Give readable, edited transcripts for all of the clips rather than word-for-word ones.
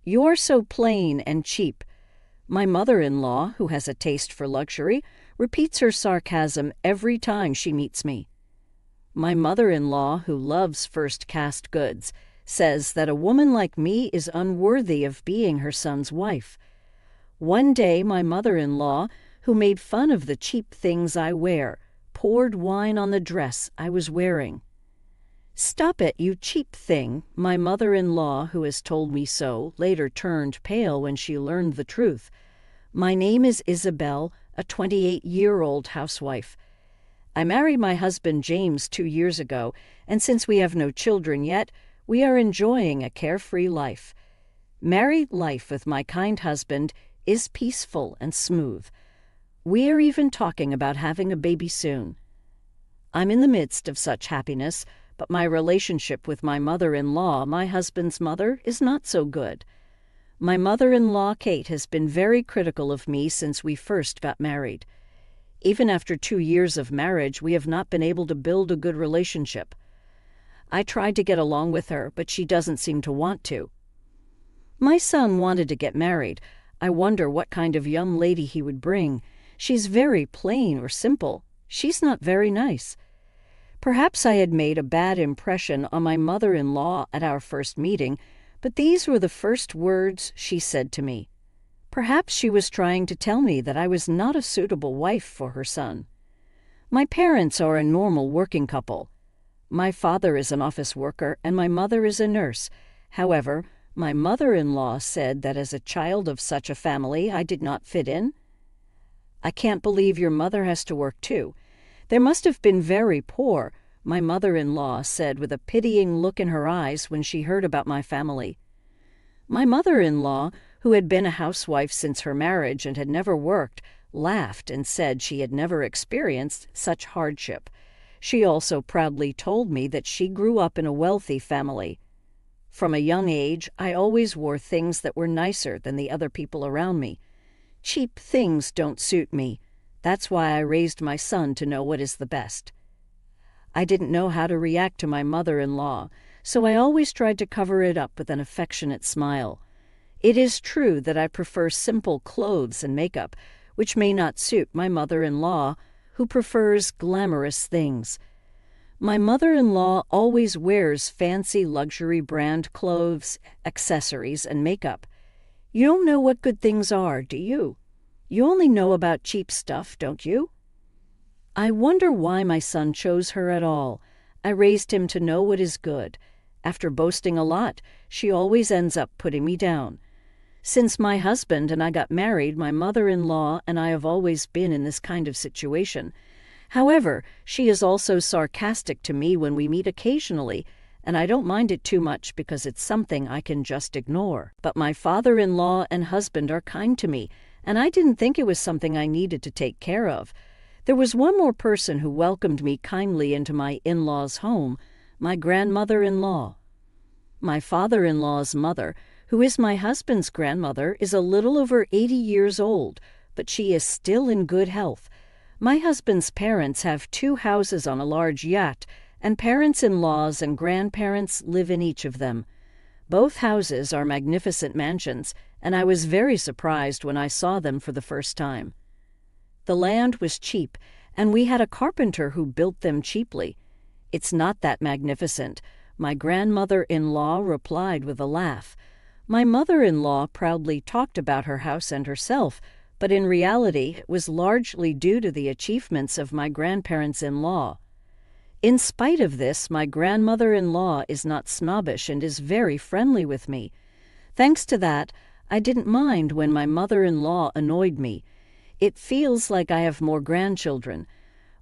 "You're so plain and cheap." My mother-in-law, who has a taste for luxury, repeats her sarcasm every time she meets me. My mother-in-law, who loves first-caste goods, says that a woman like me is unworthy of being her son's wife. One day my mother-in-law, who made fun of the cheap things I wear, poured wine on the dress I was wearing. "Stop it, you cheap thing," my mother-in-law, who has told me so, later turned pale when she learned the truth. My name is Isabel, a 28-year-old housewife. I married my husband James 2 years ago, and since we have no children yet, we are enjoying a carefree life. Married life with my kind husband is peaceful and smooth. We are even talking about having a baby soon. I'm in the midst of such happiness, but my relationship with my mother-in-law, my husband's mother, is not so good. My mother-in-law, Kate, has been very critical of me since we first got married. Even after 2 years of marriage, we have not been able to build a good relationship. I tried to get along with her, but she doesn't seem to want to. My son wanted to get married. I wonder what kind of young lady he would bring. She's very plain or simple. She's not very nice. Perhaps I had made a bad impression on my mother-in-law at our first meeting, but these were the first words she said to me. Perhaps she was trying to tell me that I was not a suitable wife for her son. My parents are a normal working couple. My father is an office worker and my mother is a nurse. However, my mother-in-law said that as a child of such a family, I did not fit in. "I can't believe your mother has to work too. They must have been very poor," my mother-in-law said with a pitying look in her eyes when she heard about my family. My mother-in-law, who had been a housewife since her marriage and had never worked, laughed and said she had never experienced such hardship. She also proudly told me that she grew up in a wealthy family. From a young age, I always wore things that were nicer than the other people around me. Cheap things don't suit me. That's why I raised my son to know what is the best. I didn't know how to react to my mother-in-law, so I always tried to cover it up with an affectionate smile. It is true that I prefer simple clothes and makeup, which may not suit my mother-in-law, who prefers glamorous things. My mother-in-law always wears fancy luxury brand clothes, accessories, and makeup. You don't know what good things are, do you? You only know about cheap stuff, don't you? I wonder why my son chose her at all. I raised him to know what is good. After boasting a lot, she always ends up putting me down. Since my husband and I got married, my mother-in-law and I have always been in this kind of situation. However, she is also sarcastic to me when we meet occasionally, and I don't mind it too much because it's something I can just ignore. But my father-in-law and husband are kind to me, and I didn't think it was something I needed to take care of. There was one more person who welcomed me kindly into my in-laws' home, my grandmother-in-law. My father-in-law's mother, who is my husband's grandmother, is a little over 80 years old, but she is still in good health. My husband's parents have 2 houses on a large yacht, and parents-in-laws and grandparents live in each of them. Both houses are magnificent mansions, and I was very surprised when I saw them for the first time. The land was cheap, and we had a carpenter who built them cheaply. "It's not that magnificent," my grandmother-in-law replied with a laugh. My mother-in-law proudly talked about her house and herself, but in reality it was largely due to the achievements of my grandparents-in-law. In spite of this, my grandmother-in-law is not snobbish and is very friendly with me. Thanks to that, I didn't mind when my mother-in-law annoyed me. It feels like I have more grandchildren.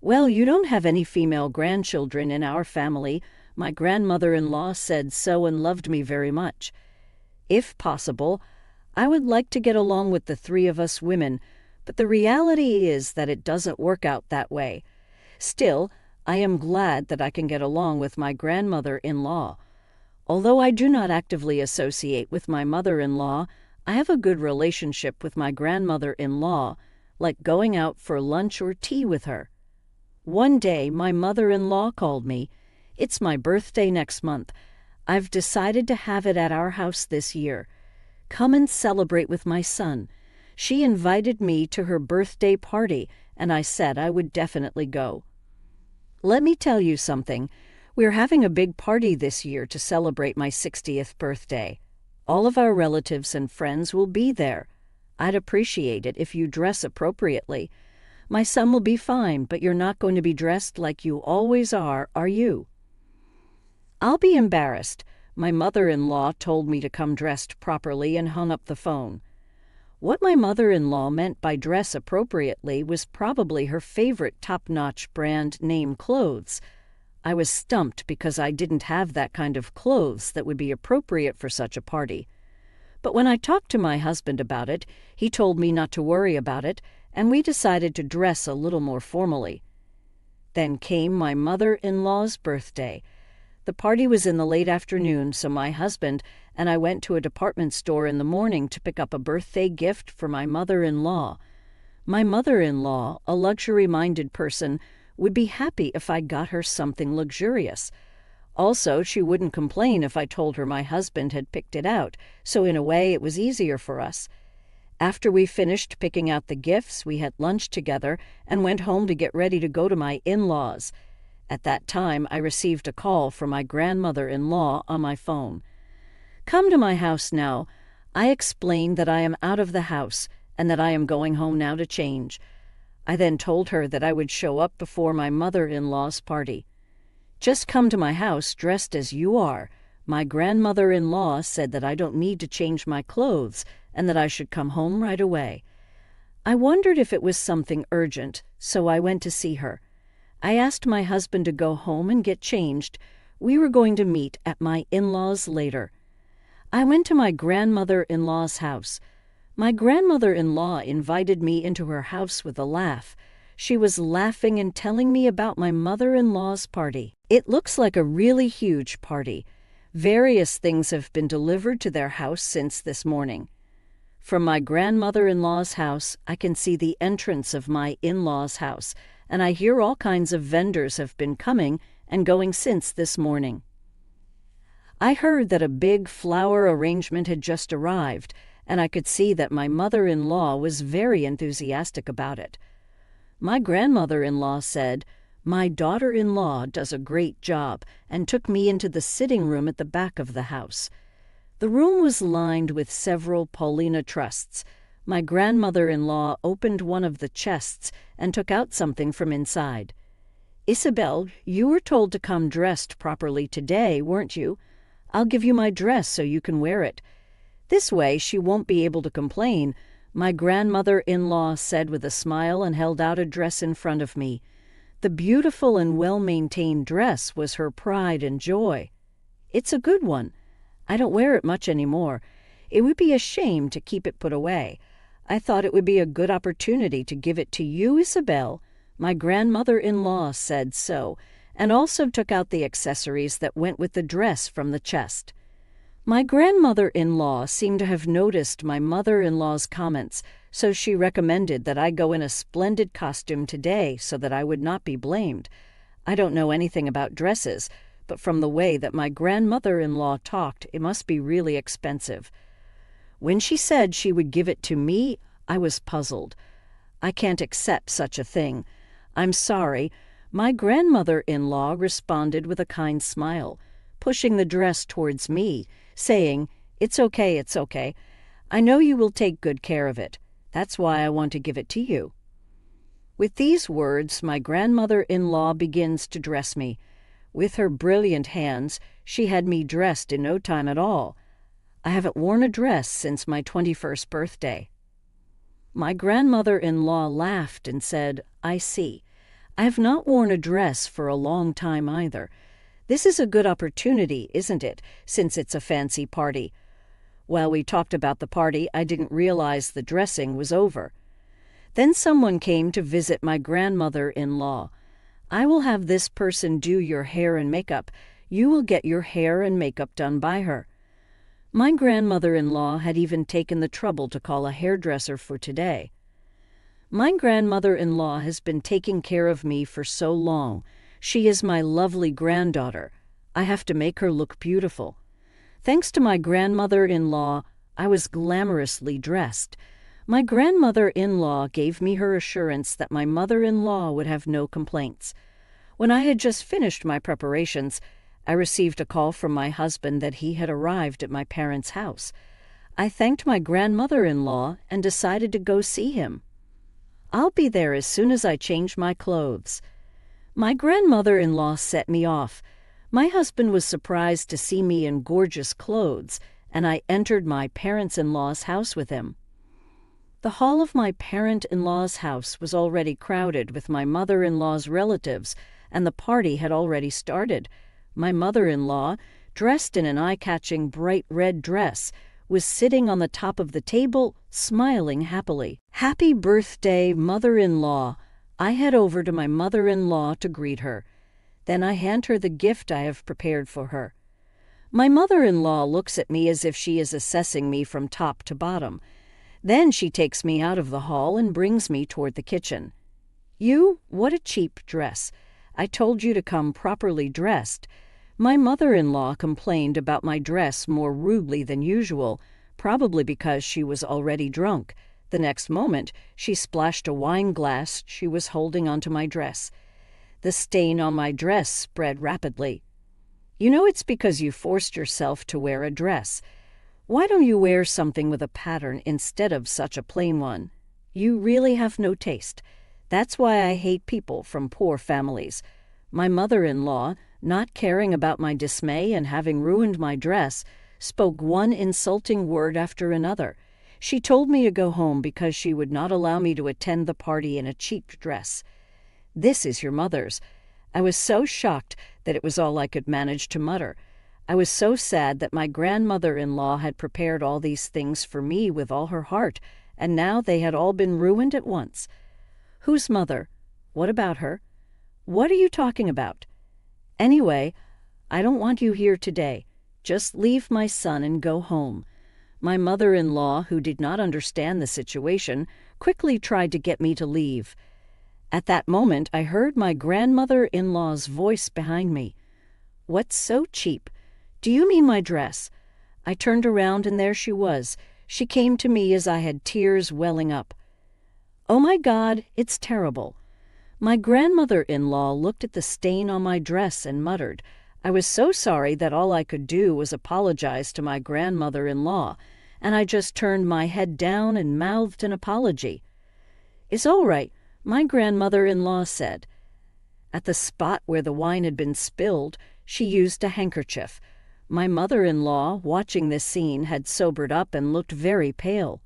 "Well, you don't have any female grandchildren in our family. My grandmother-in-law said so and loved me very much. If possible, I would like to get along with the 3 of us women, but the reality is that it doesn't work out that way. Still, I am glad that I can get along with my grandmother-in-law. Although I do not actively associate with my mother-in-law, I have a good relationship with my grandmother-in-law, like going out for lunch or tea with her. One day, my mother-in-law called me. "It's my birthday next month. I've decided to have it at our house this year. come and celebrate with my son. She invited me to her birthday party, and I said I would definitely go. Let me tell you something. We're having a big party this year to celebrate my 60th birthday. All of our relatives and friends will be there. I'd appreciate it if you dress appropriately. My son will be fine, but you're not going to be dressed like you always are you? I'll be embarrassed. My mother-in-law told me to come dressed properly and hung up the phone. What my mother-in-law meant by dress appropriately was probably her favorite top-notch brand name clothes. I was stumped because I didn't have that kind of clothes that would be appropriate for such a party. But when I talked to my husband about it, he told me not to worry about it, and we decided to dress a little more formally. Then came my mother-in-law's birthday. The party was in the late afternoon, so my husband and I went to a department store in the morning to pick up a birthday gift for my mother-in-law. My mother-in-law, a luxury-minded person, would be happy if I got her something luxurious. Also, she wouldn't complain if I told her my husband had picked it out, so in a way it was easier for us. After we finished picking out the gifts, we had lunch together and went home to get ready to go to my in-laws. At that time, I received a call from my grandmother-in-law on my phone. "Come to my house now." I explained that I am out of the house and that I am going home now to change. I then told her that I would show up before my mother-in-law's party. "Just come to my house dressed as you are. My grandmother-in-law said that I don't need to change my clothes and that I should come home right away." I wondered if it was something urgent, so I went to see her. I asked my husband to go home and get changed. We were going to meet at my in-laws later. I went to my grandmother-in-law's house. My grandmother-in-law invited me into her house with a laugh. She was laughing and telling me about my mother-in-law's party. It looks like a really huge party. Various things have been delivered to their house since this morning. From my grandmother-in-law's house, I can see the entrance of my in-law's house, and I hear all kinds of vendors have been coming and going since this morning. I heard that a big flower arrangement had just arrived, and I could see that my mother-in-law was very enthusiastic about it. My grandmother-in-law said, "My daughter-in-law does a great job," and took me into the sitting room at the back of the house. The room was lined with several Paulina trusts. My grandmother-in-law opened one of the chests and took out something from inside. "Isabel, you were told to come dressed properly today, weren't you? I'll give you my dress so you can wear it. This way she won't be able to complain," my grandmother-in-law said with a smile and held out a dress in front of me. The beautiful and well-maintained dress was her pride and joy. "It's a good one. I don't wear it much anymore. It would be a shame to keep it put away. I thought it would be a good opportunity to give it to you, Isabel." My grandmother-in-law said so, and also took out the accessories that went with the dress from the chest. My grandmother-in-law seemed to have noticed my mother-in-law's comments, so she recommended that I go in a splendid costume today so that I would not be blamed. I don't know anything about dresses, but from the way that my grandmother-in-law talked, it must be really expensive. When she said she would give it to me, I was puzzled. I can't accept such a thing. "I'm sorry." My grandmother-in-law responded with a kind smile, pushing the dress towards me, saying, "It's okay, it's okay. I know you will take good care of it. That's why I want to give it to you." With these words, my grandmother-in-law begins to dress me. With her brilliant hands, she had me dressed in no time at all. I haven't worn a dress since my 21st birthday. My grandmother-in-law laughed and said, "I see. I have not worn a dress for a long time either. This is a good opportunity, isn't it, since it's a fancy party?" While we talked about the party, I didn't realize the dressing was over. Then someone came to visit my grandmother-in-law. "I will have this person do your hair and makeup. You will get your hair and makeup done by her." My grandmother-in-law had even taken the trouble to call a hairdresser for today. My grandmother-in-law has been taking care of me for so long. She is my lovely granddaughter. I have to make her look beautiful. Thanks to my grandmother-in-law, I was glamorously dressed. My grandmother-in-law gave me her assurance that my mother-in-law would have no complaints. When I had just finished my preparations, I received a call from my husband that he had arrived at my parents' house. I thanked my grandmother-in-law and decided to go see him. "I'll be there as soon as I change my clothes." My grandmother-in-law set me off. My husband was surprised to see me in gorgeous clothes, and I entered my parents-in-law's house with him. The hall of my parent-in-law's house was already crowded with my mother-in-law's relatives, and the party had already started. My mother-in-law, dressed in an eye-catching bright red dress, was sitting on the top of the table, smiling happily. "Happy birthday, mother-in-law!" I head over to my mother-in-law to greet her. Then I hand her the gift I have prepared for her. My mother-in-law looks at me as if she is assessing me from top to bottom. Then she takes me out of the hall and brings me toward the kitchen. "You, what a cheap dress. I told you to come properly dressed." My mother-in-law complained about my dress more rudely than usual, probably because she was already drunk. The next moment, she splashed a wine glass she was holding onto my dress. The stain on my dress spread rapidly. "You know it's because you forced yourself to wear a dress. Why don't you wear something with a pattern instead of such a plain one? You really have no taste. That's why I hate people from poor families." My mother-in-law, not caring about my dismay and having ruined my dress, spoke one insulting word after another. She told me to go home because she would not allow me to attend the party in a cheap dress. "This is your mother's." I was so shocked that it was all I could manage to mutter. I was so sad that my grandmother-in-law had prepared all these things for me with all her heart, and now they had all been ruined at once. "Whose mother? What about her? What are you talking about? Anyway, I don't want you here today. Just leave my son and go home." My mother-in-law, who did not understand the situation, quickly tried to get me to leave. At that moment, I heard my grandmother-in-law's voice behind me. "What's so cheap? Do you mean my dress?" I turned around and there she was. She came to me as I had tears welling up. "Oh my God, it's terrible." My grandmother-in-law looked at the stain on my dress and muttered. I was so sorry that all I could do was apologize to my grandmother-in-law, and I just turned my head down and mouthed an apology. "It's all right," my grandmother-in-law said. At the spot where the wine had been spilled, she used a handkerchief. My mother-in-law, watching this scene, had sobered up and looked very pale.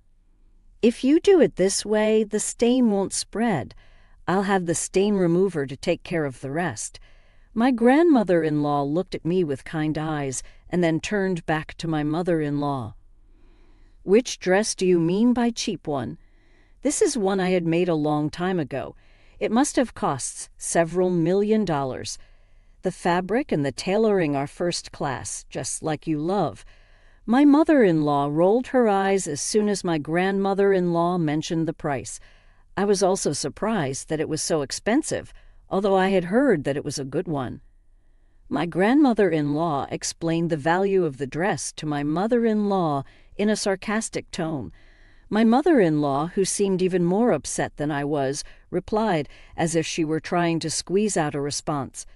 "If you do it this way, the stain won't spread. I'll have the stain remover to take care of the rest." My grandmother-in-law looked at me with kind eyes and then turned back to my mother-in-law. "Which dress do you mean by cheap one?" This is one I had made a long time ago. It must have cost several $1,000,000. The fabric and the tailoring are first class, just like you love. My mother-in-law rolled her eyes as soon as my grandmother-in-law mentioned the price. I was also surprised that it was so expensive, although I had heard that it was a good one. My grandmother-in-law explained the value of the dress to my mother-in-law in a sarcastic tone. My mother-in-law, who seemed even more upset than I was, replied as if she were trying to squeeze out a response.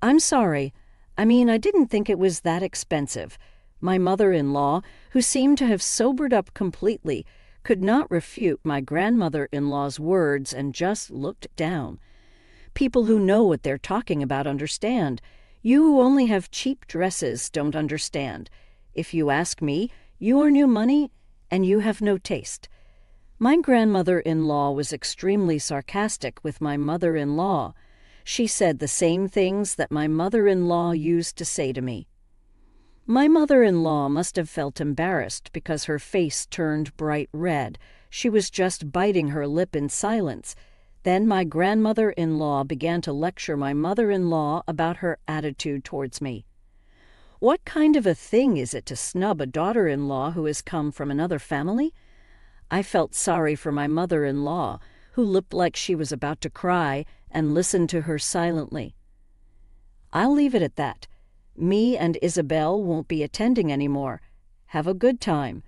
"I'm sorry. I didn't think it was that expensive." My mother-in-law, who seemed to have sobered up completely, could not refute my grandmother-in-law's words and just looked down. People who know what they're talking about understand. You who only have cheap dresses don't understand. If you ask me, you earn your money and you have no taste. My grandmother-in-law was extremely sarcastic with my mother-in-law. She said the same things that my mother-in-law used to say to me. My mother-in-law must have felt embarrassed because her face turned bright red. She was just biting her lip in silence. Then my grandmother-in-law began to lecture my mother-in-law about her attitude towards me. What kind of a thing is it to snub a daughter-in-law who has come from another family? I felt sorry for my mother-in-law, who looked like she was about to cry, and listened to her silently. "I'll leave it at that. Me and Isabel won't be attending anymore. Have a good time."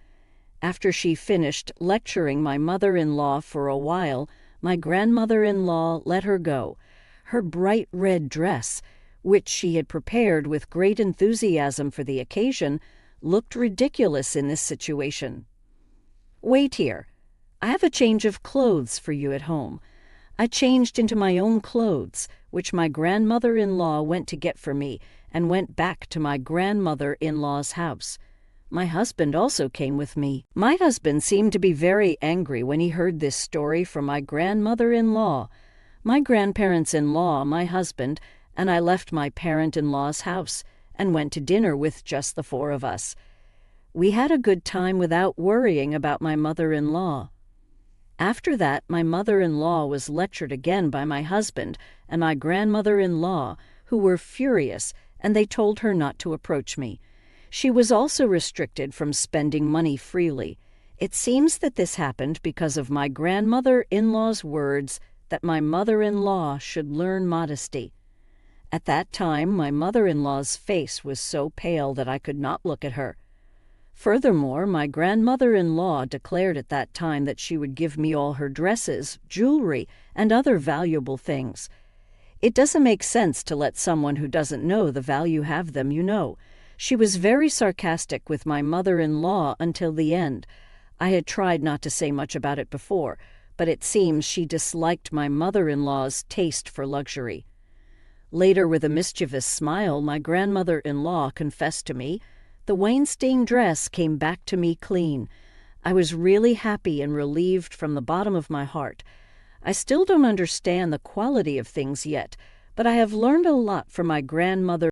After she finished lecturing my mother-in-law for a while, my grandmother-in-law let her go. Her bright red dress, which she had prepared with great enthusiasm for the occasion, looked ridiculous in this situation. "Wait here. I have a change of clothes for you at home." I changed into my own clothes, which my grandmother-in-law went to get for me, and went back to my grandmother-in-law's house. My husband also came with me. My husband seemed to be very angry when he heard this story from my grandmother-in-law. My grandparents-in-law, my husband, and I left my parent-in-law's house and went to dinner with just the four of us. We had a good time without worrying about my mother-in-law. After that, my mother-in-law was lectured again by my husband and my grandmother-in-law, who were furious, and they told her not to approach me. She was also restricted from spending money freely. It seems that this happened because of my grandmother-in-law's words that my mother-in-law should learn modesty. At that time, my mother-in-law's face was so pale that I could not look at her. Furthermore, my grandmother-in-law declared at that time that she would give me all her dresses, jewelry, and other valuable things. It doesn't make sense to let someone who doesn't know the value have them, you know. She was very sarcastic with my mother-in-law until the end. I had tried not to say much about it before, but it seems she disliked my mother-in-law's taste for luxury. Later, with a mischievous smile, my grandmother-in-law confessed to me, "The Weinstein dress came back to me clean." I was really happy and relieved from the bottom of my heart. I still don't understand the quality of things yet, but I have learned a lot from my grandmother